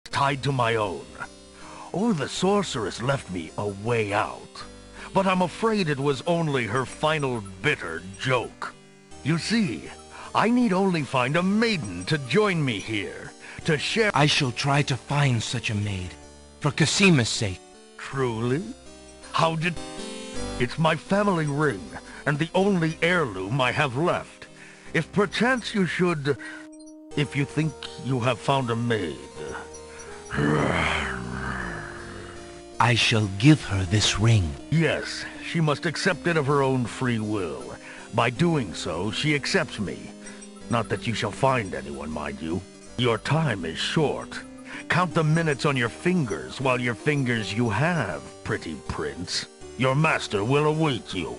tied to my own. Oh, the sorceress left me a way out. But I'm afraid it was only her final bitter joke. You see, I need only find a maiden to join me here, to share— I shall try to find such a maid, for Casima's sake. Truly? How did— It's my family ring, and the only heirloom I have left. If perchance you should— If you think you have found a maid— I shall give her this ring. Yes, she must accept it of her own free will. By doing so, she accepts me. Not that you shall find anyone, mind you. Your time is short. Count the minutes on your fingers while your fingers you have, pretty prince. Your master will await you.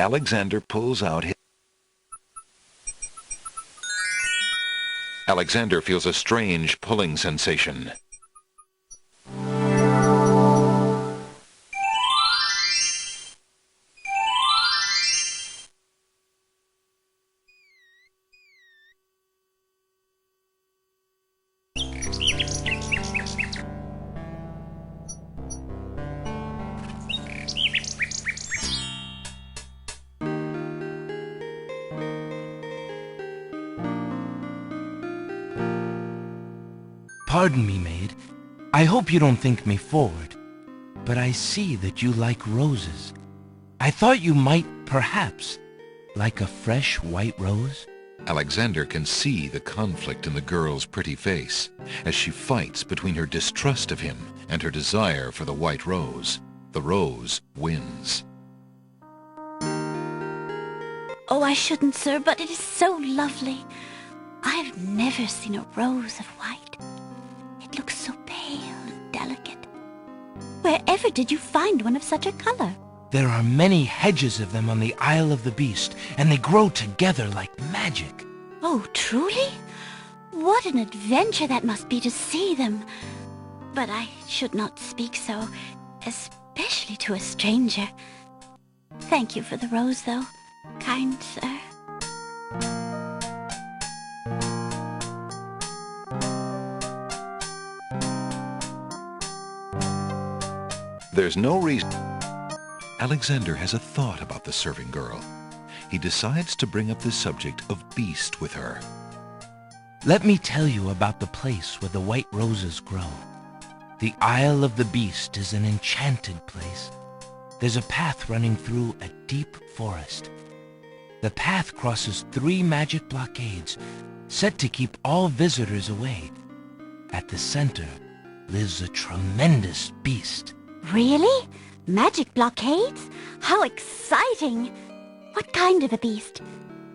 Alexander pulls out his... Alexander feels a strange pulling sensation. Pardon me, maid. I hope you don't think me forward, but I see that you like roses. I thought you might, perhaps, like a fresh white rose. Alexander can see the conflict in the girl's pretty face as she fights between her distrust of him and her desire for the white rose. The rose wins. Oh, I shouldn't, sir, but it is so lovely. I've never seen a rose of white. It looks so pale and delicate. Wherever did you find one of such a color? There are many hedges of them on the Isle of the Beast, and they grow together like magic. Oh, truly? What an adventure that must be to see them. But I should not speak so, especially to a stranger. Thank you for the rose, though, kind sir. There's no reason. Alexander has a thought about the serving girl. He decides to bring up the subject of Beast with her. Let me tell you about the place where the white roses grow. The Isle of the Beast is an enchanted place. There's a path running through a deep forest. The path crosses 3 magic blockades, set to keep all visitors away. At the center lives a tremendous beast. Really? Magic blockades? How exciting! What kind of a beast?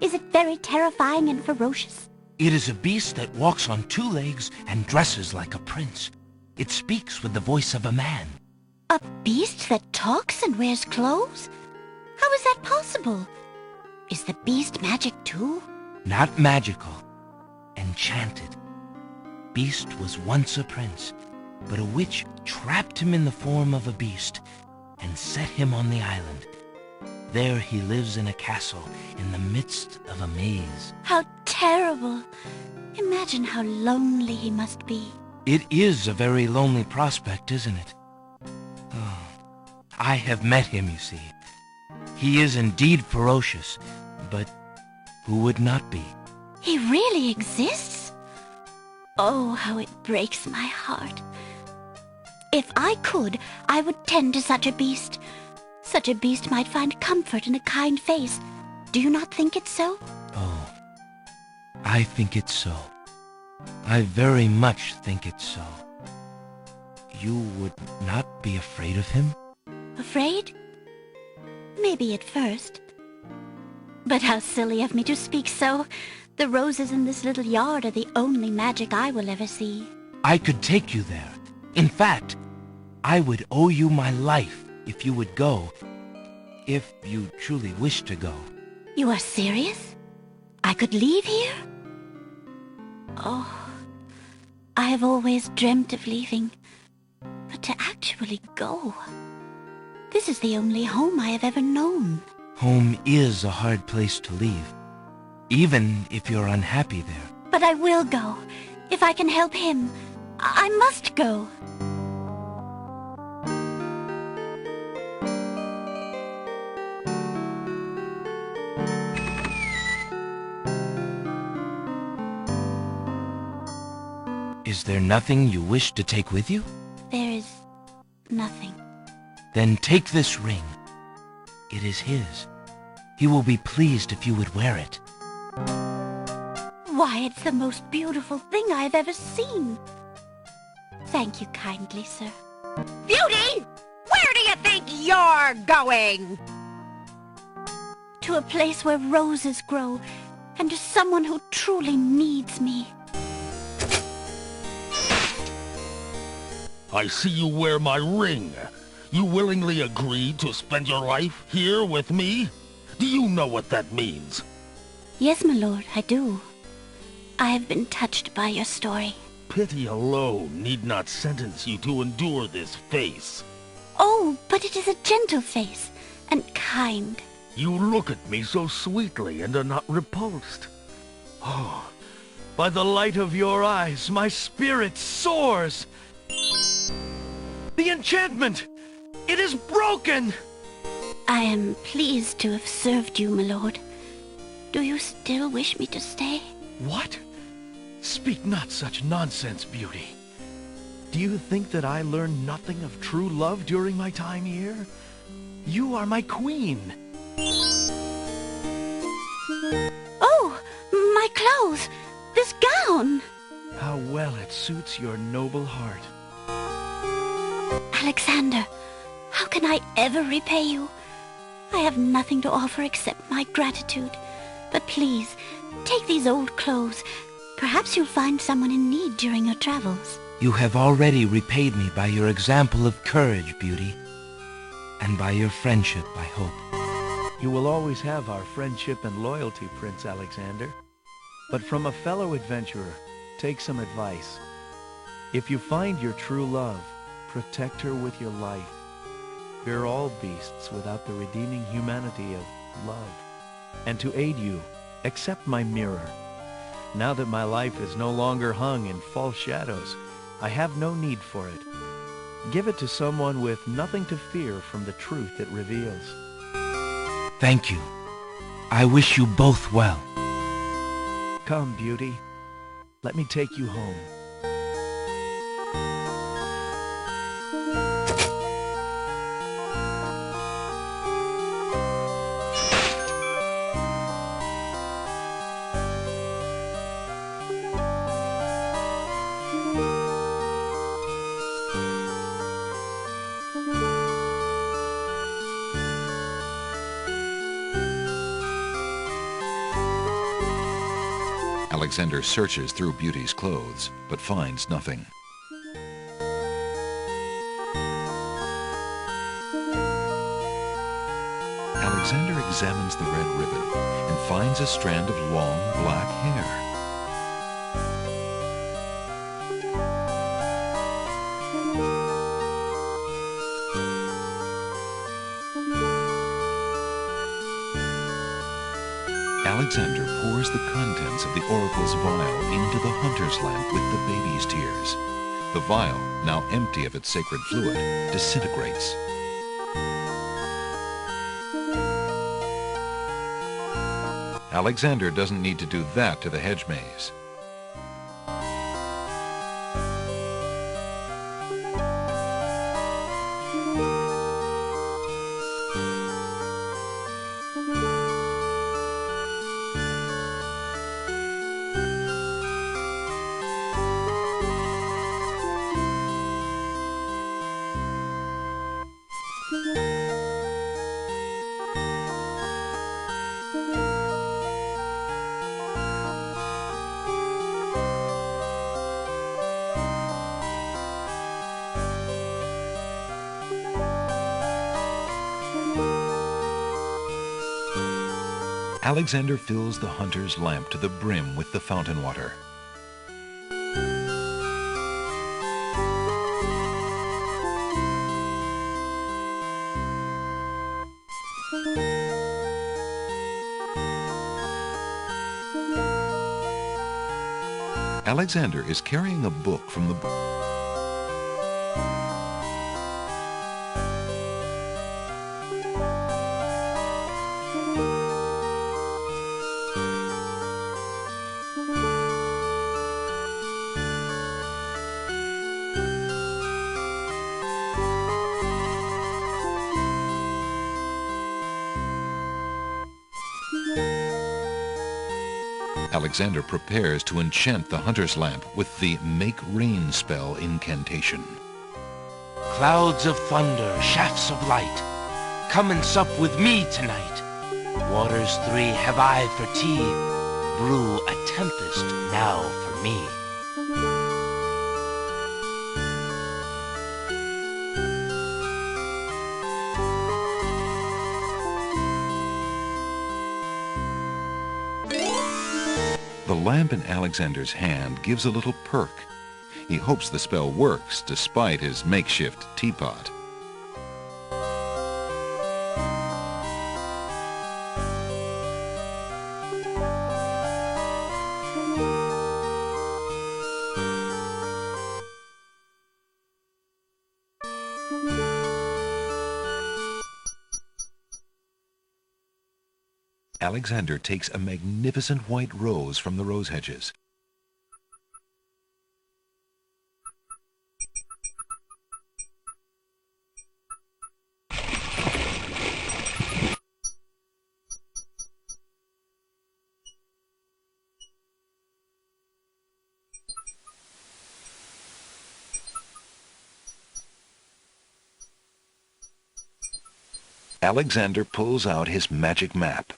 Is it very terrifying and ferocious? It is a beast that walks on 2 legs and dresses like a prince. It speaks with the voice of a man. A beast that talks and wears clothes? How is that possible? Is the beast magic too? Not magical. Enchanted. Beast was once a prince, but a witch trapped him in the form of a beast and set him on the island. There he lives in a castle in the midst of a maze. How terrible! Imagine how lonely he must be. It is a very lonely prospect, isn't it? Oh, I have met him, you see. He is indeed ferocious, but who would not be? He really exists? Oh, how it breaks my heart. If I could, I would tend to such a beast. Such a beast might find comfort in a kind face. Do you not think it so? Oh, I think it's so. I very much think it's so. You would not be afraid of him? Afraid? Maybe at first. But how silly of me to speak so. The roses in this little yard are the only magic I will ever see. I could take you there. In fact, I would owe you my life if you would go. If you truly wish to go. You are serious? I could leave here? Oh, I have always dreamt of leaving, but to actually go. This is the only home I have ever known. Home is a hard place to leave, even if you're unhappy there. But I will go. If I can help him, I must go. Is there nothing you wish to take with you? There is nothing. Then take this ring. It is his. He will be pleased if you would wear it. Why, it's the most beautiful thing I have ever seen. Thank you kindly, sir. Beauty! Where do you think you're going? To a place where roses grow, and to someone who truly needs me. I see you wear my ring. You willingly agreed to spend your life here with me? Do you know what that means? Yes, my lord, I do. I have been touched by your story. Pity alone need not sentence you to endure this face. Oh, but it is a gentle face, and kind. You look at me so sweetly and are not repulsed. Oh, by the light of your eyes, my spirit soars. The enchantment! It is broken! I am pleased to have served you, my lord. Do you still wish me to stay? What? Speak not such nonsense, Beauty. Do you think that I learned nothing of true love during my time here? You are my queen. Oh, my clothes! This gown! How well it suits your noble heart. Alexander, how can I ever repay you? I have nothing to offer except my gratitude. But please, take these old clothes. Perhaps you'll find someone in need during your travels. You have already repaid me by your example of courage, Beauty, and by your friendship, I hope. You will always have our friendship and loyalty, Prince Alexander. But from a fellow adventurer, take some advice. If you find your true love, protect her with your life. Fear all beasts without the redeeming humanity of love. And to aid you, accept my mirror. Now that my life is no longer hung in false shadows, I have no need for it. Give it to someone with nothing to fear from the truth it reveals. Thank you. I wish you both well. Come, Beauty. Let me take you home. Alexander searches through Beauty's clothes, but finds nothing. Alexander examines the red ribbon and finds a strand of long black hair. Alexander pours the contents of the oracle's vial into the hunter's lamp with the baby's tears. The vial, now empty of its sacred fluid, disintegrates. Alexander doesn't need to do that to the hedge maze. Alexander fills the hunter's lamp to the brim with the fountain water. Alexander is carrying a book from the... Alexander prepares to enchant the hunter's lamp with the Make Rain spell incantation. Clouds of thunder, shafts of light, come and sup with me tonight. Waters 3 have I for tea, brew a tempest now for me. The lamp in Alexander's hand gives a little perk. He hopes the spell works despite his makeshift teapot. Alexander takes a magnificent white rose from the rose hedges. Alexander pulls out his magic map.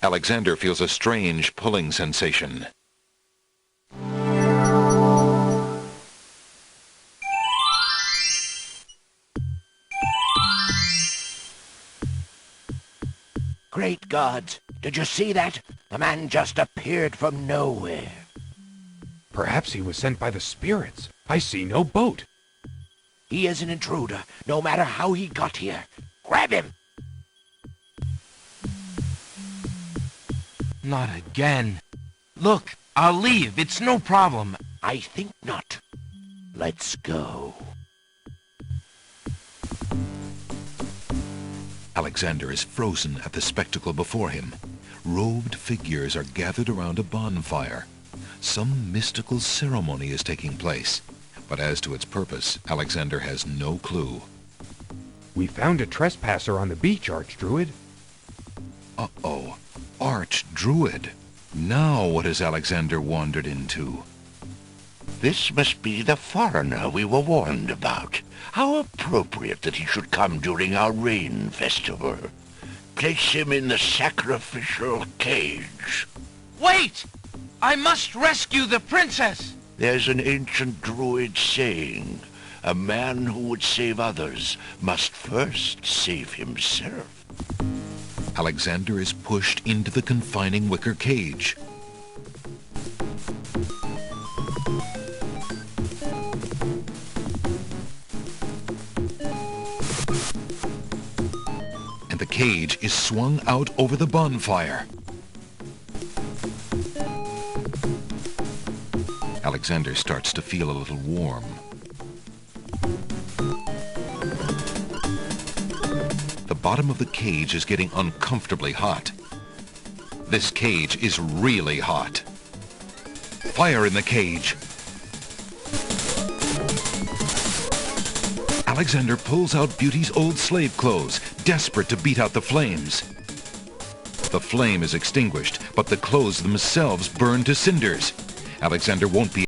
Alexander feels a strange pulling sensation. Great gods! Did you see that? The man just appeared from nowhere. Perhaps he was sent by the spirits. I see no boat. He is an intruder, no matter how he got here. Grab him! Not again. Look, I'll leave. It's no problem. I think not. Let's go. Alexander is frozen at the spectacle before him. Robed figures are gathered around a bonfire. Some mystical ceremony is taking place, but as to its purpose, Alexander has no clue. We found a trespasser on the beach, Archdruid. Uh-oh. Archdruid. Now what has Alexander wandered into? This must be the foreigner we were warned about. How appropriate that he should come during our rain festival. Place him in the sacrificial cage. Wait! I must rescue the princess! There's an ancient druid saying, a man who would save others must first save himself. Alexander is pushed into the confining wicker cage. And the cage is swung out over the bonfire. Alexander starts to feel a little warm. The bottom of the cage is getting uncomfortably hot. This cage is really hot. Fire in the cage. Alexander pulls out Beauty's old slave clothes, desperate to beat out the flames. The flame is extinguished, but the clothes themselves burn to cinders. Alexander won't be